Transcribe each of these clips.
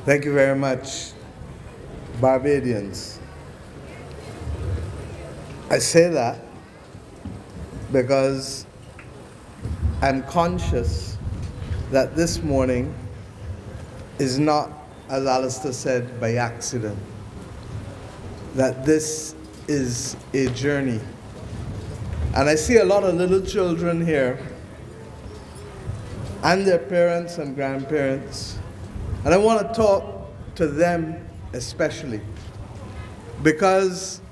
Thank you very much, Barbadians. I say that because I'm conscious that this morning is not, as Alistair said, by accident. That this is a journey. And I see a lot of little children here and their parents and grandparents. And I want to talk to them especially because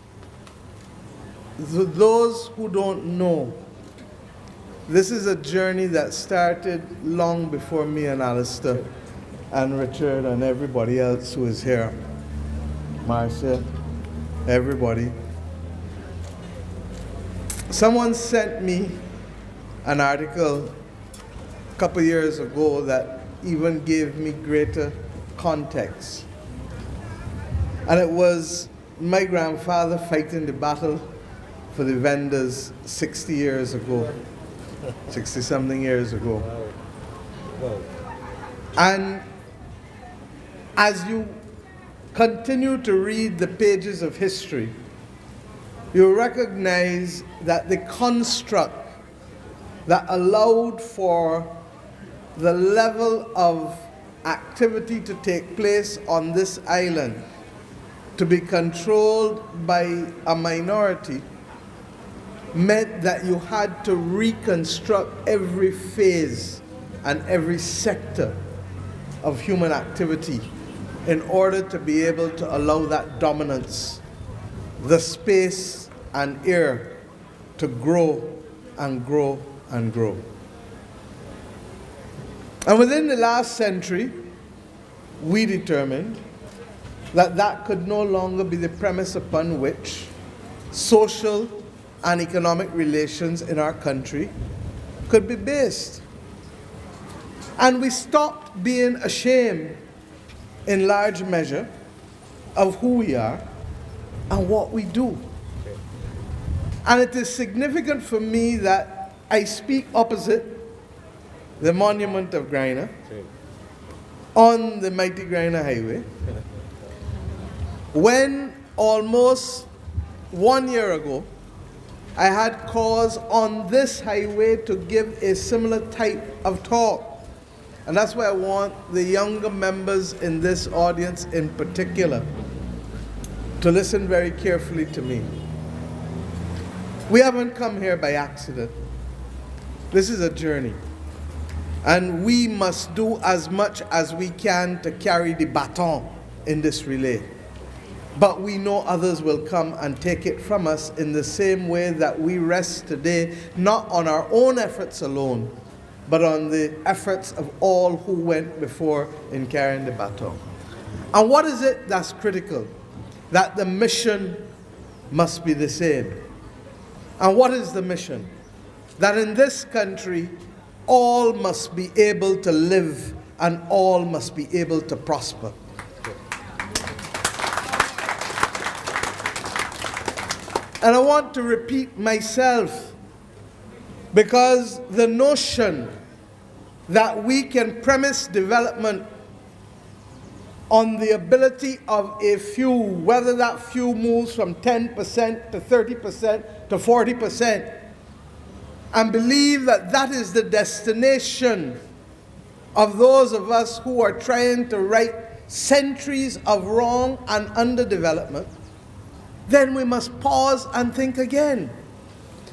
those who don't know, this is a journey that started long before me and Alistair and Richard and everybody else who is here. Marcia, everybody. Someone sent me an article a couple years ago that even gave me greater context. And it was my grandfather fighting the battle for the vendors 60 years ago, 60-something years ago. Wow. And as you continue to read the pages of history, you recognize that the construct that allowed for the level of activity to take place on this island to be controlled by a minority meant that you had to reconstruct every phase and every sector of human activity in order to be able to allow that dominance, the space and air to grow and grow and grow. And within the last century, we determined that that could no longer be the premise upon which social and economic relations in our country could be based. And we stopped being ashamed, in large measure, of who we are and what we do. And it is significant for me that I speak opposite the monument of Griner on the mighty Griner Highway, when almost 1 year ago, I had cause on this highway to give a similar type of talk. And that's why I want the younger members in this audience in particular to listen very carefully to me. We haven't come here by accident. This is a journey. And we must do as much as we can to carry the baton in this relay. But we know others will come and take it from us in the same way that we rest today, not on our own efforts alone, but on the efforts of all who went before in carrying the baton. And what is it that's critical? That the mission must be the same. And what is the mission? That in this country, all must be able to live and all must be able to prosper. And I want to repeat myself, because the notion that we can premise development on the ability of a few, whether that few moves from 10% to 30% to 40%, and believe that that is the destination of those of us who are trying to right centuries of wrong and underdevelopment, then we must pause and think again.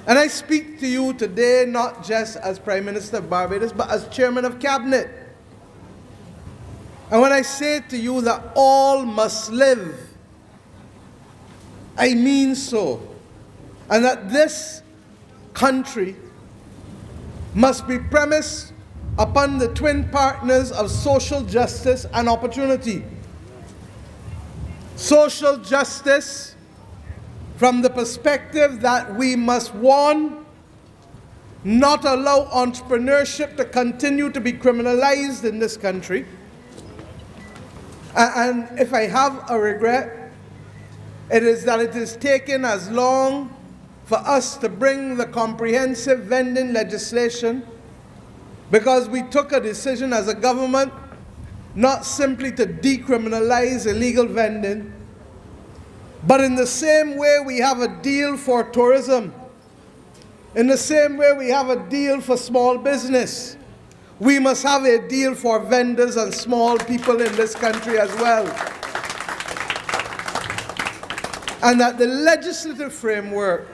And I speak to you today not just as Prime Minister of Barbados, but as Chairman of Cabinet. And when I say to you that all must live, I mean so. And that this country must be premised upon the twin partners of social justice and opportunity. Social justice from the perspective that we must, one, not allow entrepreneurship to continue to be criminalized in this country. And if I have a regret, it is that it is taken as long for us to bring the comprehensive vending legislation, because we took a decision as a government not simply to decriminalize illegal vending, but in the same way we have a deal for tourism, in the same way we have a deal for small business, we must have a deal for vendors and small people in this country as well. And that the legislative framework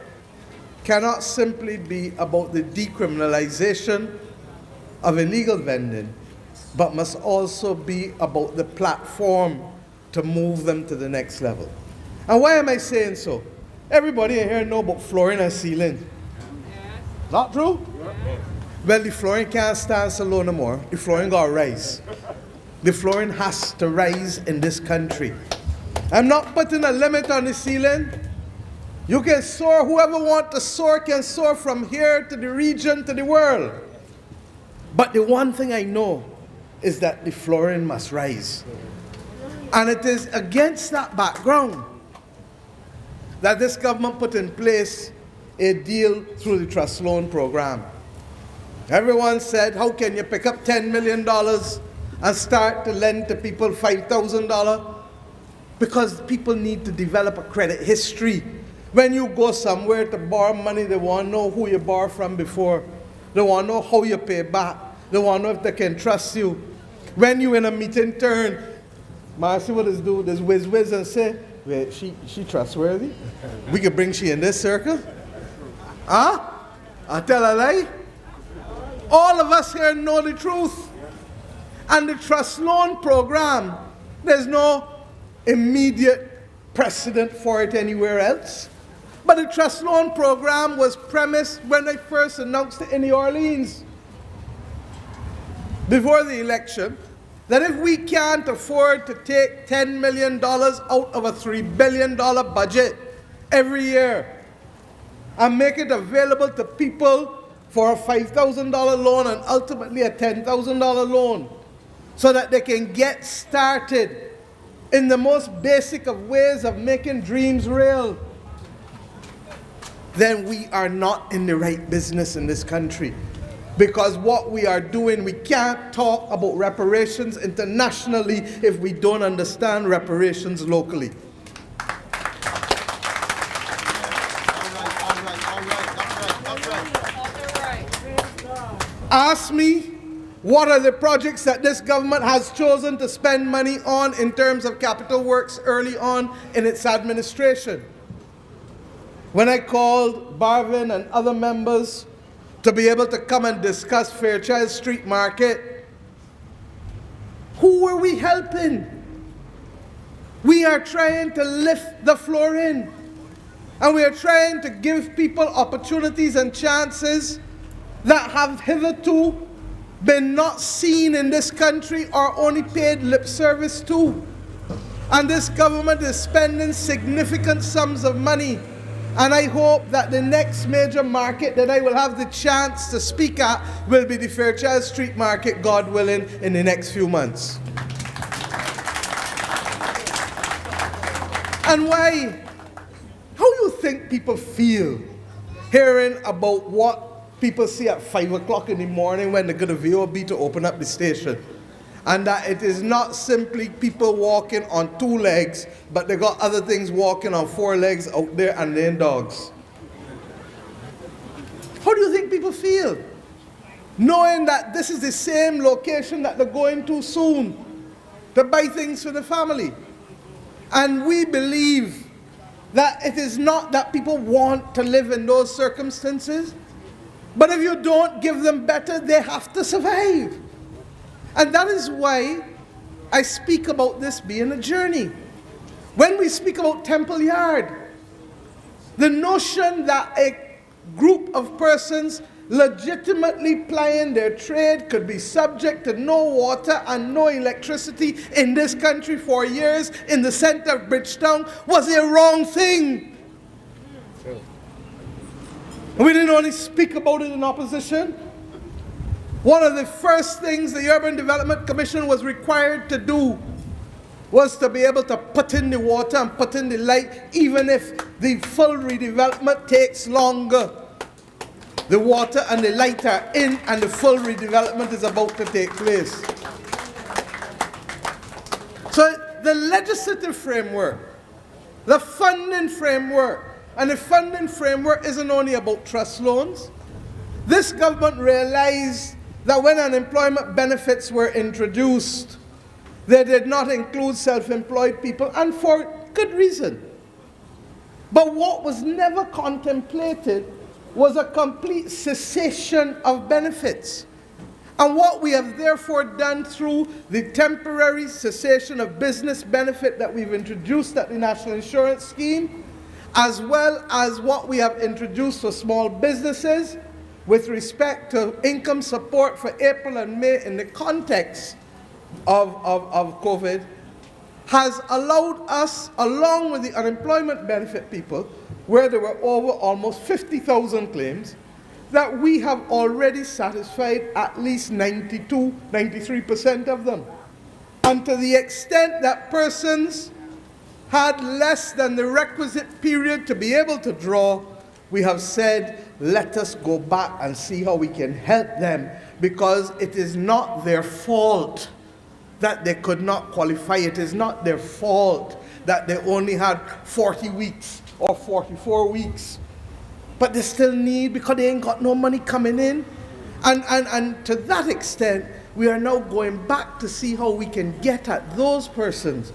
cannot simply be about the decriminalization of illegal vending, but must also be about the platform to move them to the next level. And why am I saying so? Everybody in here know about flooring and ceiling. Not true? Well, the flooring can't stand so low no more. The flooring got to rise. The flooring has to rise in this country. I'm not putting a limit on the ceiling. You can soar, whoever wants to soar can soar from here to the region to the world. But the one thing I know is that the flooring must rise. And it is against that background that this government put in place a deal through the trust loan program. Everyone said, how can you pick up $10 million and start to lend to people $5,000? Because people need to develop a credit history. When you go somewhere to borrow money, they want to know who you borrowed from before. They want to know how you pay back. They want to know if they can trust you. When you in a meeting turn, man, see what this dude, this whiz and say, wait, she trustworthy? We could bring she in this circle? Huh? I tell a lie? All of us here know the truth. And the trust loan program, there's no immediate precedent for it anywhere else. But the trust loan program was premised when I first announced it in New Orleans before the election, that if we can't afford to take $10 million out of a $3 billion budget every year and make it available to people for a $5,000 loan and ultimately a $10,000 loan so that they can get started in the most basic of ways of making dreams real, then we are not in the right business in this country. Because what we are doing, we can't talk about reparations internationally if we don't understand reparations locally. Ask me, what are the projects that this government has chosen to spend money on in terms of capital works early on in its administration? When I called BARVEN and other members to be able to come and discuss Fairchild Street Market, who were we helping? We are trying to lift the flooring, and we are trying to give people opportunities and chances that have hitherto been not seen in this country or only paid lip service to. And this government is spending significant sums of money. And I hope that the next major market that I will have the chance to speak at will be the Fairchild Street Market, God willing, in the next few months. And why? How do you think people feel hearing about what people see at 5 o'clock in the morning when they go to VOB to open up the station? And that it is not simply people walking on 2 legs, but they got other things walking on 4 legs out there and laying dogs. How do you think people feel? Knowing that this is the same location that they're going to soon to buy things for the family. And we believe that it is not that people want to live in those circumstances, but if you don't give them better, they have to survive. And that is why I speak about this being a journey. When we speak about Temple Yard, the notion that a group of persons legitimately plying their trade could be subject to no water and no electricity in this country for years in the center of Bridgetown was a wrong thing. We didn't only speak about it in opposition. One of the first things the Urban Development Commission was required to do was to be able to put in the water and put in the light, even if the full redevelopment takes longer. The water and the light are in and the full redevelopment is about to take place. the legislative framework, the funding framework. And the funding framework isn't only about trust loans. This government realized that when unemployment benefits were introduced, they did not include self-employed people, and for good reason. But what was never contemplated was a complete cessation of benefits. And what we have therefore done through the temporary cessation of business benefit that we've introduced at the National Insurance Scheme, as well as what we have introduced for small businesses with respect to income support for April and May in the context of COVID, has allowed us, along with the unemployment benefit people, where there were over almost 50,000 claims, that we have already satisfied at least 92, 93% of them. And to the extent that persons had less than the requisite period to be able to draw, we have said, let us go back and see how we can help them, because it is not their fault that they could not qualify. It is not their fault that they only had 40 weeks or 44 weeks. But they still need, because they ain't got no money coming in. And to that extent, we are now going back to see how we can get at those persons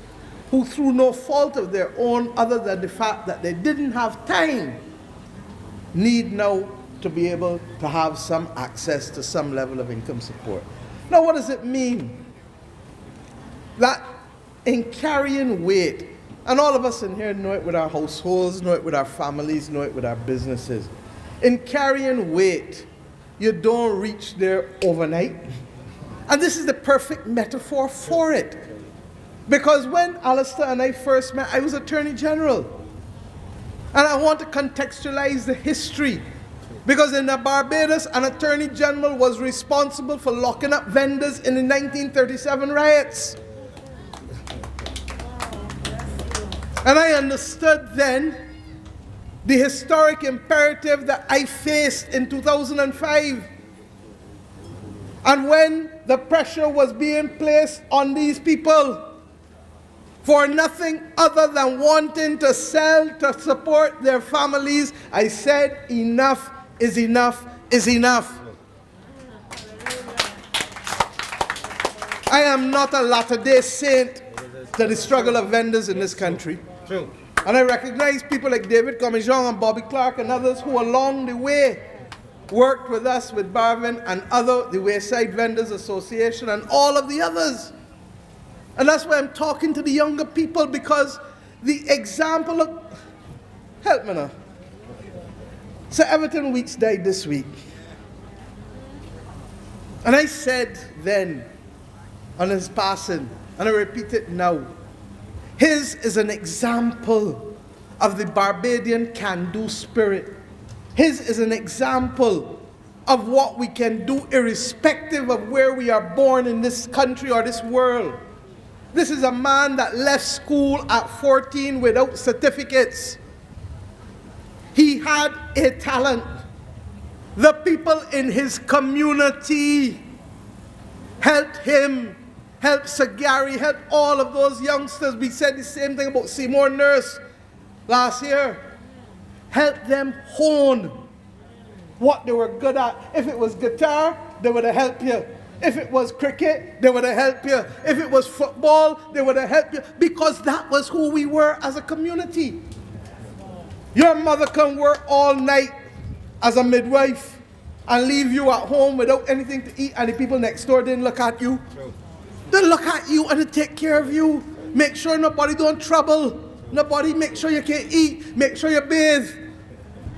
who, through no fault of their own, other than the fact that they didn't have time, need now to be able to have some access to some level of income support. Now, what does it mean? That in carrying weight, and all of us in here know it with our households, know it with our families, know it with our businesses. In carrying weight, you don't reach there overnight. And this is the perfect metaphor for it. Because when Alistair and I first met, I was Attorney General. And I want to contextualize the history. Because in the Barbados, an Attorney General was responsible for locking up vendors in the 1937 riots. And I understood then the historic imperative that I faced in 2005. And when the pressure was being placed on these people for nothing other than wanting to sell to support their families, I said, enough is enough is enough. I am not a Latter-day Saint to the struggle of vendors in this country. True. And I recognize people like David Commijon and Bobby Clark and others who along the way worked with us, with BARVEN and the Wayside Vendors Association and all of the others. And that's why I'm talking to the younger people, because the example of, help me now. Sir Everton Weeks died this week. And I said then, on his passing, and I repeat it now, his is an example of the Barbadian can-do spirit. His is an example of what we can do irrespective of where we are born in this country or this world. This is a man that left school at 14 without certificates. He had a talent. The people in his community helped him, helped Sir Gary, helped all of those youngsters. We said the same thing about Seymour Nurse last year. Helped them hone what they were good at. If it was guitar, they would have helped you. If it was cricket, they would have helped you. If it was football, they would have helped you. Because that was who we were as a community. Your mother can work all night as a midwife and leave you at home without anything to eat, and the people next door didn't look at you. True. They look at you and they take care of you. Make sure nobody don't trouble. Nobody, make sure you can eat. Make sure you bathe.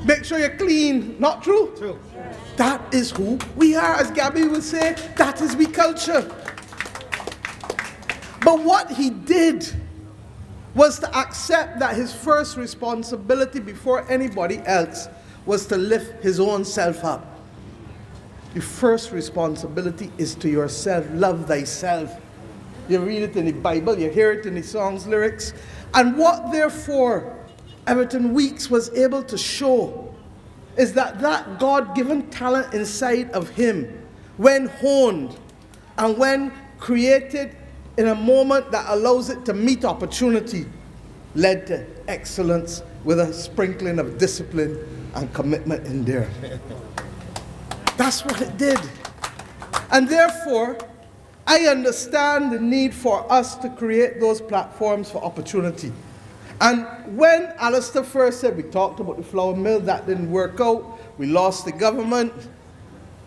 Make sure you're clean. Not true? True. That is who we are. As Gabby would say, that is we culture. But what he did was to accept that his first responsibility before anybody else was to lift his own self up. The first responsibility is to yourself. Love thyself. You read it in the Bible, you hear it in the song's lyrics. And what therefore Everton Weeks was able to show is that that God-given talent inside of him, when honed and when created in a moment that allows it to meet opportunity, led to excellence with a sprinkling of discipline and commitment in there. That's what it did. And therefore, I understand the need for us to create those platforms for opportunity. And when Alistair first said, we talked about the flour mill, that didn't work out, we lost the government,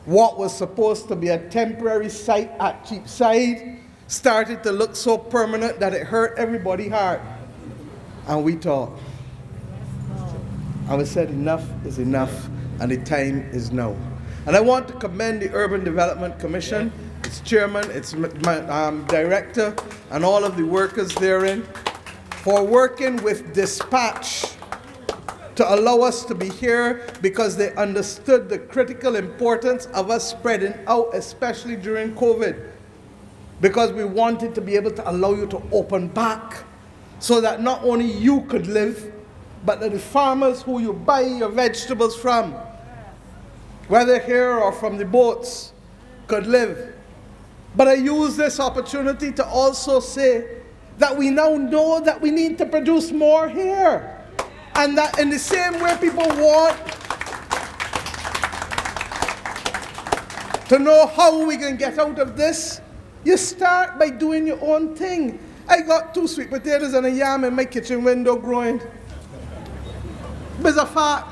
what was supposed to be a temporary site at Cheapside started to look so permanent that it hurt everybody's heart. And we thought, and we said enough is enough, and the time is now. And I want to commend the Urban Development Commission, its chairman, its director, and all of the workers therein for working with dispatch to allow us to be here, because they understood the critical importance of us spreading out, especially during COVID, because we wanted to be able to allow you to open back so that not only you could live, but that the farmers who you buy your vegetables from, whether here or from the boats, could live. But I use this opportunity to also say that we now know that we need to produce more here. And that in the same way people want to know how we can get out of this, you start by doing your own thing. I got 2 sweet potatoes and a yam in my kitchen window growing. It's a fact.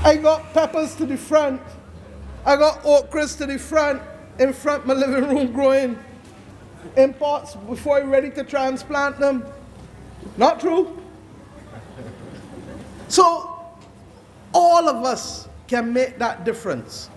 I got peppers to the front. I got okras to the front, in front of my living room growing in pots before I'm ready to transplant them. Not true? So, all of us can make that difference.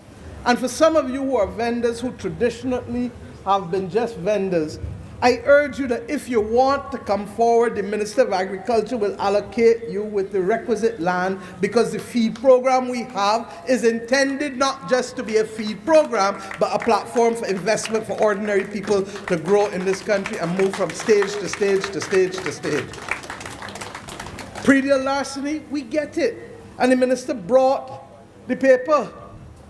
And for some of you who are vendors who traditionally have been just vendors, I urge you that if you want to come forward, the Minister of Agriculture will allocate you with the requisite land, because the feed program we have is intended not just to be a feed program, but a platform for investment for ordinary people to grow in this country and move from stage to stage to stage to stage. Predial larceny, we get it. And the minister brought the paper.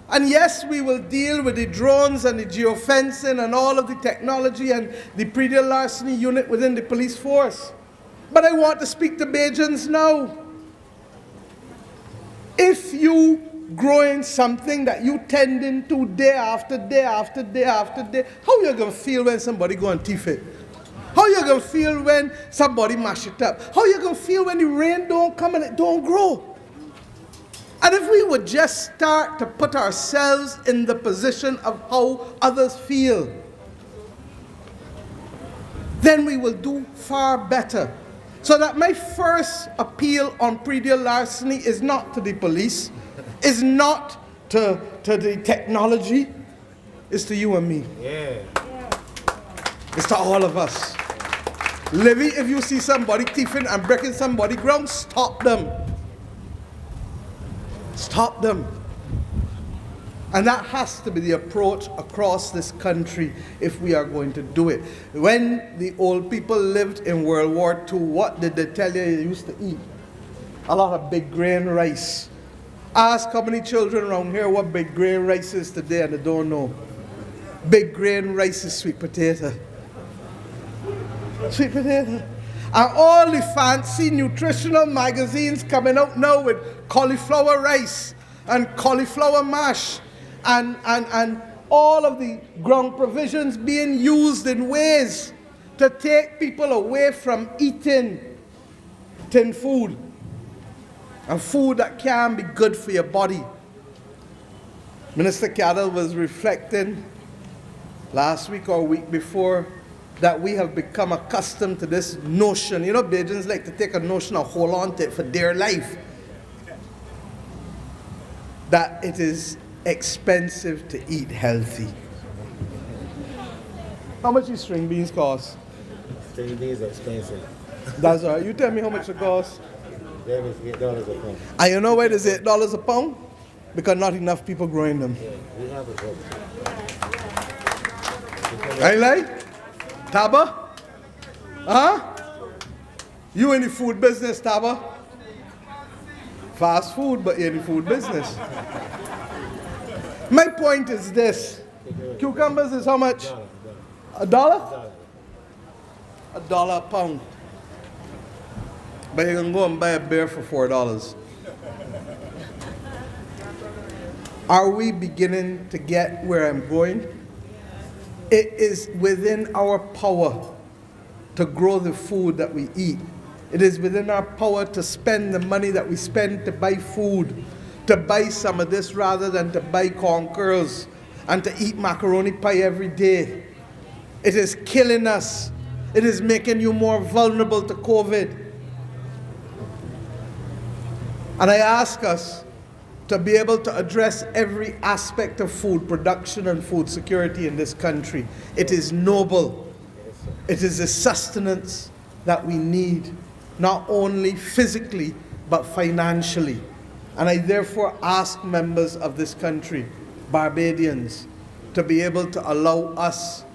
And yes, we will deal with the drones and the geofencing and all of the technology and the predial larceny unit within the police force. But I want to speak to Bajans now. If you growing something that you tending to day after day after day after day, how you going to feel when somebody go and thief it? How you going to feel when somebody mash it up? How you going to feel when the rain don't come and it don't grow? And if we would just start to put ourselves in the position of how others feel, then we will do far better. So that my first appeal on predial larceny is not to the police, is not to the technology, it's to you and me. Yeah. It's to all of us. Livy, if you see somebody thieving and breaking somebody's ground, stop them. Stop them. And that has to be the approach across this country if we are going to do it. When the old people lived in World War II, what did they tell you they used to eat? A lot of big grain rice. Ask how many children around here what big grain rice is today and they don't know. Big grain rice is sweet potato. Sweet potato. And all the fancy nutritional magazines coming out now with cauliflower rice and cauliflower mash and all of the ground provisions being used in ways to take people away from eating tin food and food that can be good for your body. Minister Cadell was reflecting last week or week before that we have become accustomed to this notion. You know, Bajans like to take a notion and hold on to it for dear life. That it is expensive to eat healthy. How much do string beans cost? String beans are expensive. That's all right. You tell me how much it costs. That is $8 a pound. And you know why there's $8 a pound? Because not enough people growing them. Yeah, we have a problem. I like Taba? Huh? You in the food business, Taba? Fast food, but you're in the food business. My point is this. Cucumbers is how much? $1? $1 a pound. But you can go and buy a beer for $4. Are we beginning to get where I'm going? It is within our power to grow the food that we eat. It is within our power to spend the money that we spend to buy food, to buy some of this rather than to buy corn curls and to eat macaroni pie every day. It is killing us. It is making you more vulnerable to COVID. And I ask us to be able to address every aspect of food production and food security in this country. It is noble. It is the sustenance that we need, not only physically, but financially. And I therefore ask members of this country, Barbadians, to be able to allow us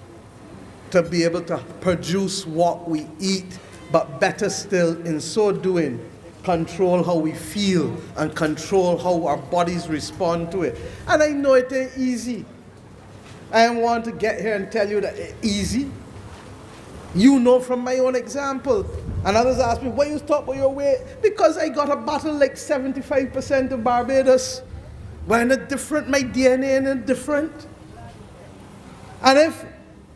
to be able to produce what we eat, but better still, in so doing, control how we feel and control how our bodies respond to it. And I know it ain't easy. I don't want to get here and tell you that it's easy. You know from my own example. And others ask me, why you talk about your weight? Because I got a bottle like 75% of Barbados. We're not different, my DNA ain't different. And if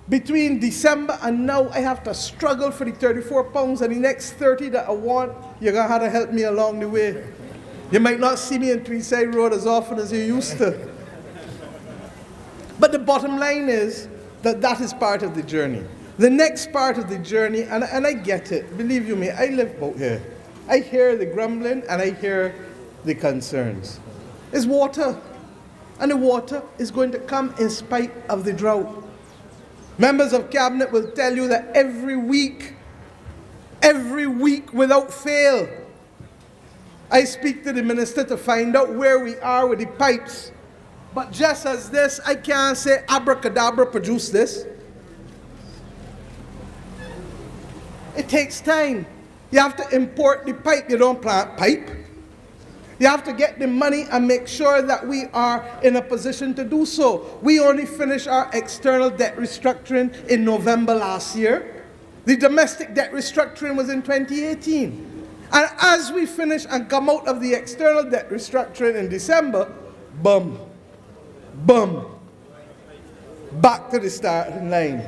between December and now I have to struggle for the 34 pounds and the next 30 that I want, you're going to have to help me along the way. You might not see me in Tweedside Road as often as you used to. But the bottom line is that that is part of the journey. The next part of the journey, and I get it, believe you me, I live out here. I hear the grumbling and I hear the concerns. Is water. And the water is going to come in spite of the drought. Members of cabinet will tell you that every week without fail, I speak to the minister to find out where we are with the pipes. But just as this, I can't say abracadabra, produce this. It takes time. You have to import the pipe. You don't plant pipe. You have to get the money and make sure that we are in a position to do so. We only finished our external debt restructuring in November last year. The domestic debt restructuring was in 2018. And as we finish and come out of the external debt restructuring in December, boom, back to the starting line.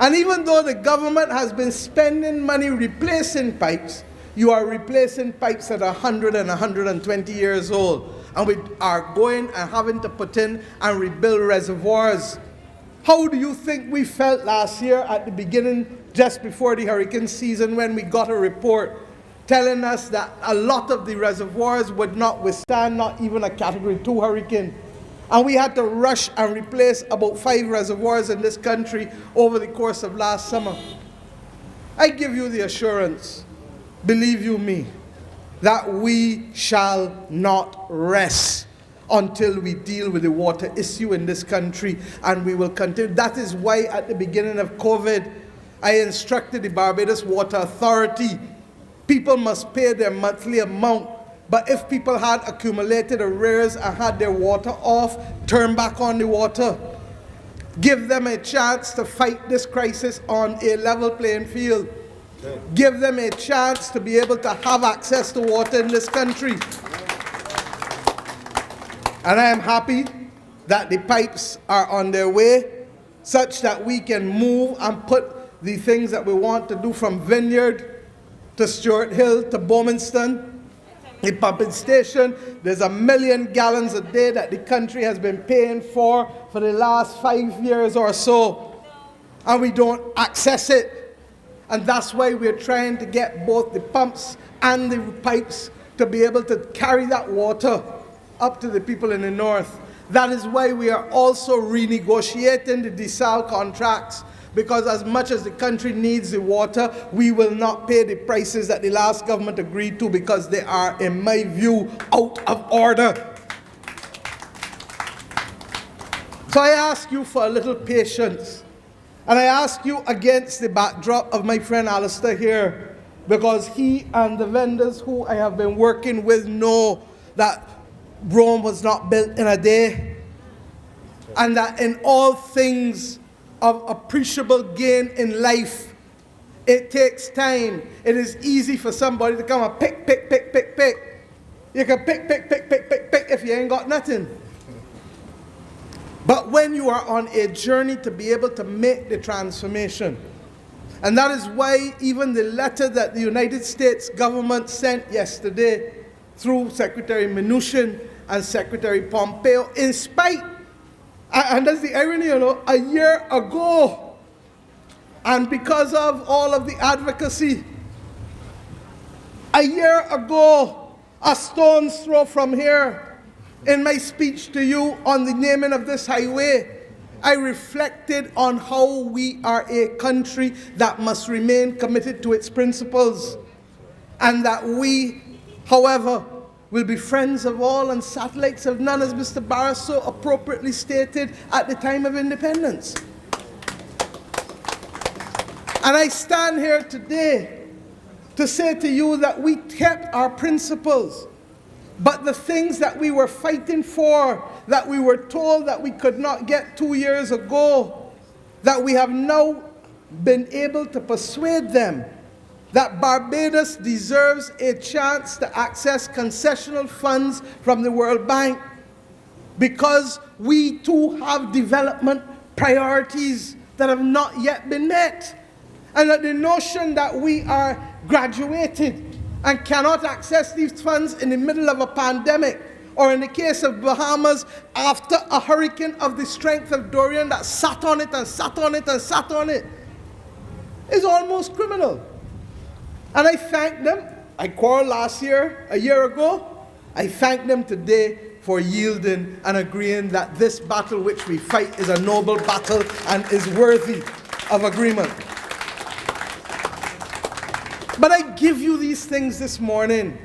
And even though the government has been spending money replacing pipes, you are replacing pipes that are 100 and 120 years old. And we are going and having to put in and rebuild reservoirs. How do you think we felt last year at the beginning, just before the hurricane season, when we got a report telling us that a lot of the reservoirs would not withstand not even a Category 2 hurricane? And we had to rush and replace about 5 reservoirs in this country over the course of last summer. I give you the assurance, believe you me, that we shall not rest until we deal with the water issue in this country, and we will continue. That is why at the beginning of COVID, I instructed the Barbados Water Authority, people must pay their monthly amount, but if people had accumulated arrears and had their water off, turn back on the water. Give them a chance to fight this crisis on a level playing field. Give them a chance to be able to have access to water in this country. And I am happy that the pipes are on their way, such that we can move and put the things that we want to do from Vineyard to Stuart Hill to Bowmanston. The pumping station, there's 1 million gallons a day that the country has been paying for the last 5 years or so. And we don't access it. And that's why we're trying to get both the pumps and the pipes to be able to carry that water up to the people in the north. That is why we are also renegotiating the desal contracts, because as much as the country needs the water, we will not pay the prices that the last government agreed to, because they are, in my view, out of order. So I ask you for a little patience. And I ask you against the backdrop of my friend Alistair here, because he and the vendors who I have been working with know that Rome was not built in a day, and that in all things of appreciable gain in life. It takes time. It is easy for somebody to come and pick. You can pick if you ain't got nothing. But when you are on a journey to be able to make the transformation, and that is why even the letter that the United States government sent yesterday through Secretary Mnuchin and Secretary Pompeo, in spite, and that's the irony, a year ago, and because of all of the advocacy, a year ago, a stone's throw from here, in my speech to you on the naming of this highway, I reflected on how we are a country that must remain committed to its principles, and that we, however, will be friends of all and satellites of none, as Mr. Barrow so appropriately stated at the time of independence. And I stand here today to say to you that we kept our principles, but the things that we were fighting for, that we were told that we could not get 2 years ago, that we have now been able to persuade them that Barbados deserves a chance to access concessional funds from the World Bank, because we too have development priorities that have not yet been met. And that the notion that we are graduated and cannot access these funds in the middle of a pandemic, or in the case of Bahamas, after a hurricane of the strength of Dorian that sat on it and sat on it and sat on it, is almost criminal. And I thank them. I quarreled last year, a year ago. I thank them today for yielding and agreeing that this battle which we fight is a noble battle and is worthy of agreement. But I give you these things this morning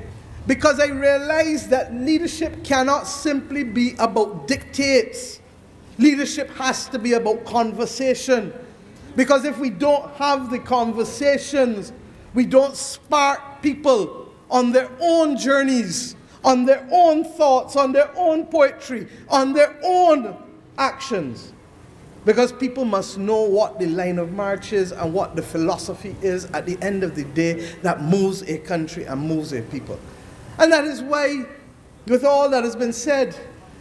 because I realize that leadership cannot simply be about dictates. Leadership has to be about conversation. Because if we don't have the conversations, we don't spark people on their own journeys, on their own thoughts, on their own poetry, on their own actions. Because people must know what the line of march is and what the philosophy is at the end of the day that moves a country and moves a people. And that is why, with all that has been said,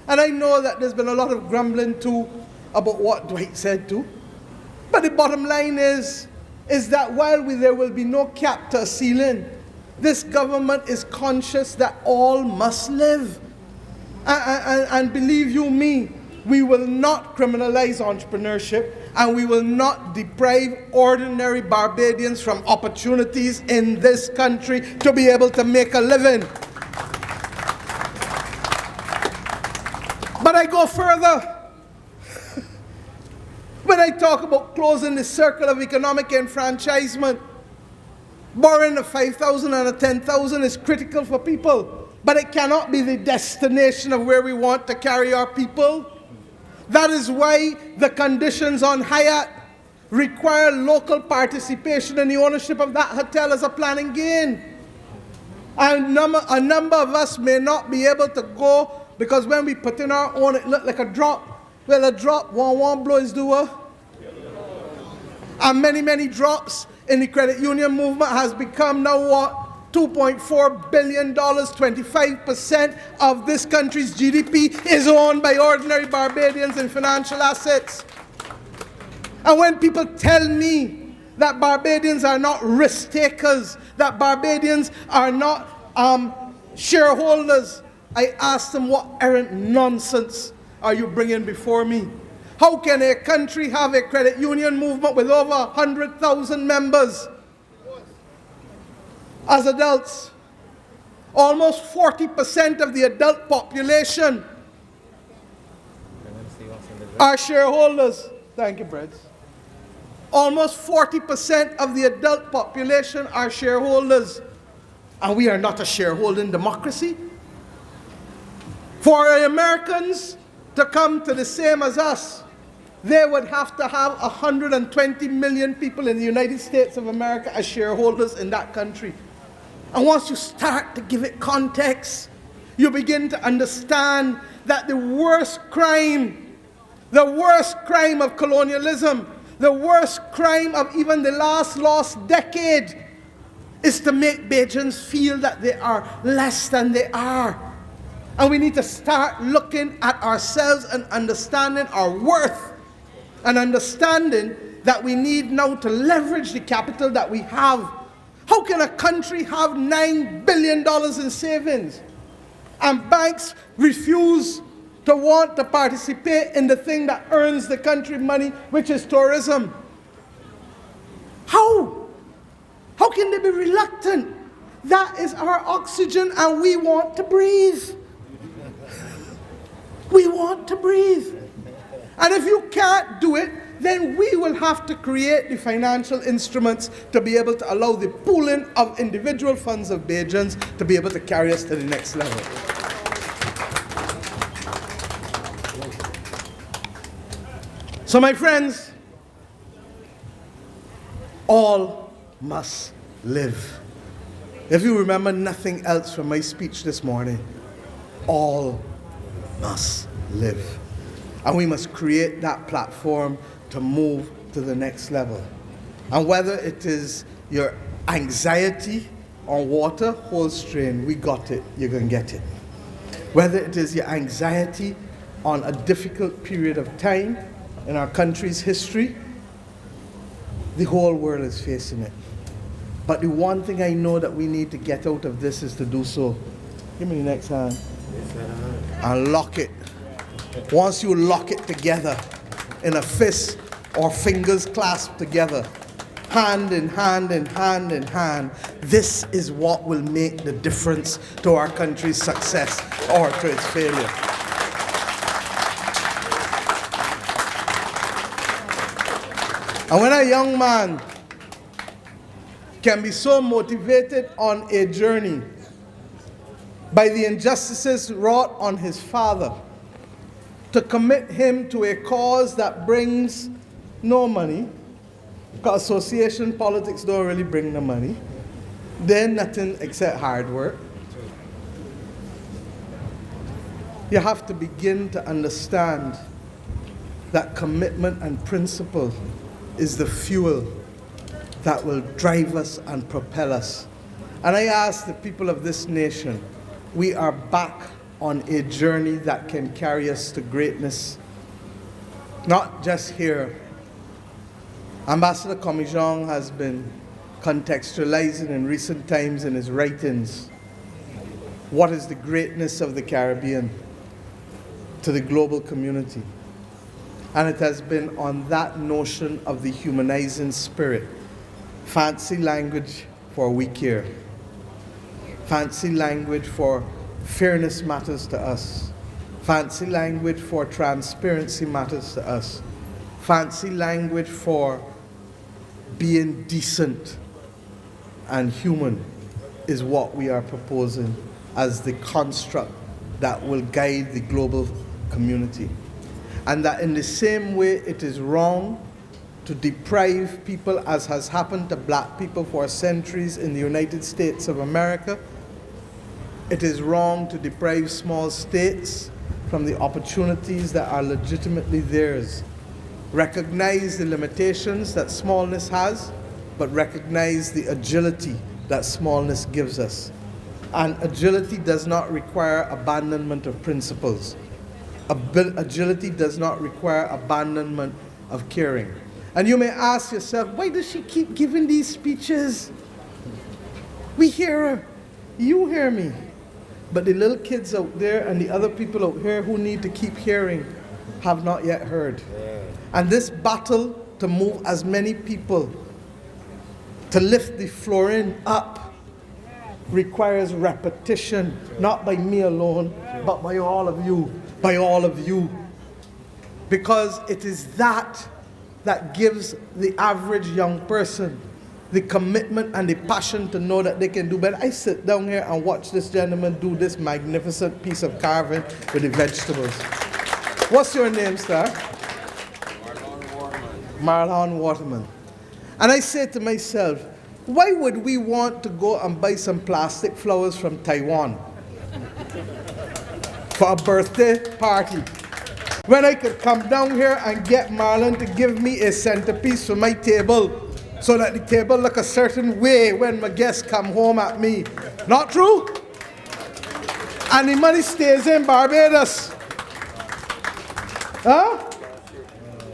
and I know that there's been a lot of grumbling too about what Dwight said too, but the bottom line is that while there will be no cap to a ceiling, this government is conscious that all must live. And believe you me, we will not criminalize entrepreneurship, and we will not deprive ordinary Barbadians from opportunities in this country to be able to make a living. But I go further. When I talk about closing the circle of economic enfranchisement, borrowing the 5,000 and the 10,000 is critical for people, but it cannot be the destination of where we want to carry our people. That is why the conditions on Hyatt require local participation in the ownership of that hotel as a planning gain. And a number of us may not be able to go because when we put in our own, it looked like a drop. Well, a drop, one blow is doer. And many drops in the credit union movement has become now what? $2.4 billion, 25% of this country's GDP is owned by ordinary Barbadians in financial assets. And when people tell me that Barbadians are not risk takers, that Barbadians are not shareholders, I ask them, what errant nonsense are you bringing before me? How can a country have a credit union movement with over 100,000 members as adults? Almost 40% of the adult population are shareholders. Thank you, Brett. Almost 40% of the adult population are shareholders. And we are not a shareholding democracy. For Americans to come to the same as us, they would have to have 120 million people in the United States of America as shareholders in that country. And once you start to give it context, you begin to understand that the worst crime of colonialism The worst crime of even the last lost decade is to make Bajans feel that they are less than they are. And we need to start looking at ourselves and understanding our worth and understanding that we need now to leverage the capital that we have. How can a country have $9 billion in savings and banks refuse to want to participate in the thing that earns the country money, which is tourism? How? How can they be reluctant? That is our oxygen and we want to breathe. We want to breathe. And if you can't do it, then we will have to create the financial instruments to be able to allow the pooling of individual funds of Bajans to be able to carry us to the next level. So my friends, all must live. If you remember nothing else from my speech this morning, all must live. And we must create that platform to move to the next level. And whether it is your anxiety on water, hold strain, we got it, you're going to get it. Whether it is your anxiety on a difficult period of time in our country's history, the whole world is facing it. But the one thing I know that we need to get out of this is to do so. Give me the next hand. And lock it. Once you lock it together in a fist or fingers clasped together, hand in hand and hand in hand, this is what will make the difference to our country's success or to its failure. And when a young man can be so motivated on a journey by the injustices wrought on his father, to commit him to a cause that brings no money, because association politics don't really bring the money, then nothing except hard work. You have to begin to understand that commitment and principle is the fuel that will drive us and propel us. And I ask the people of this nation, we are back on a journey that can carry us to greatness, not just here. Ambassador Comijong has been contextualizing in recent times in his writings what is the greatness of the Caribbean to the global community. And it has been on that notion of the humanizing spirit. Fancy language for weak here. Fancy language for fairness matters to us. Fancy language for transparency matters to us. Fancy language for being decent and human is what we are proposing as the construct that will guide the global community. And that in the same way it is wrong to deprive people, as has happened to black people for centuries in the United States of America, it is wrong to deprive small states from the opportunities that are legitimately theirs. Recognize the limitations that smallness has, but recognize the agility that smallness gives us. And agility does not require abandonment of principles. Agility does not require abandonment of caring. And you may ask yourself, why does she keep giving these speeches? We hear her. You hear me. But the little kids out there and the other people out here who need to keep hearing have not yet heard. And this battle to move as many people, to lift the flooring up, requires repetition, not by me alone, but by all of you, by all of you. Because it is that gives the average young person the commitment and the passion to know that they can do better. I sit down here and watch this gentleman do this magnificent piece of carving with the vegetables. What's your name, sir? Marlon Waterman. And I say to myself, why would we want to go and buy some plastic flowers from Taiwan for a birthday party? when I could come down here and get Marlon to give me a centerpiece for my table so that the table look a certain way when my guests come home at me. Not true? And the money stays in Barbados. Huh?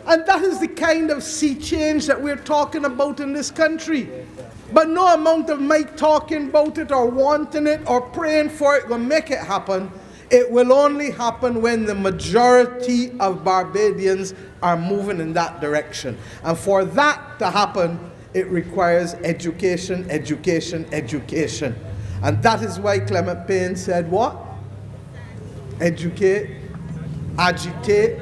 And that is the kind of sea change that we're talking about in this country. But no amount of my talking about it or wanting it or praying for it will make it happen. It will only happen when the majority of Barbadians are moving in that direction. And for that to happen, it requires education, education, education. And that is why Clement Payne said what? Educate, agitate,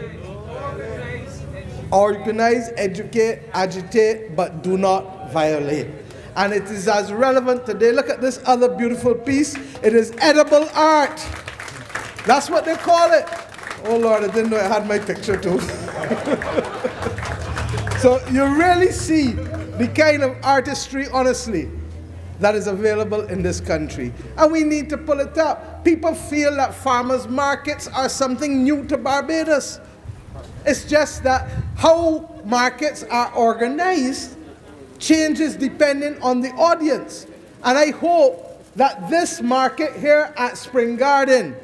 organize, educate, agitate, but do not violate. And it is as relevant today. Look at this other beautiful piece. It is edible art. That's what they call it. Oh Lord, I didn't know I had my picture too. So you really see the kind of artistry, honestly, that is available in this country. And we need to pull it up. People feel that farmers markets are something new to Barbados. It's just that how markets are organized changes depending on the audience. And I hope that this market here at Spring Garden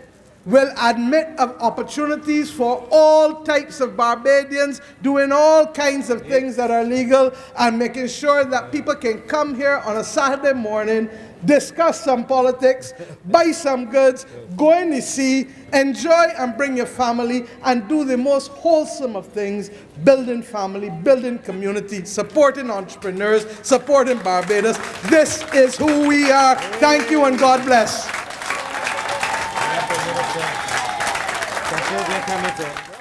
will admit of opportunities for all types of Barbadians doing all kinds of things that are legal and making sure that people can come here on a Saturday morning, discuss some politics, buy some goods, go in the sea, enjoy and bring your family and do the most wholesome of things, building family, building community, supporting entrepreneurs, supporting Barbados. This is who we are. Thank you and God bless. Conclude your committee.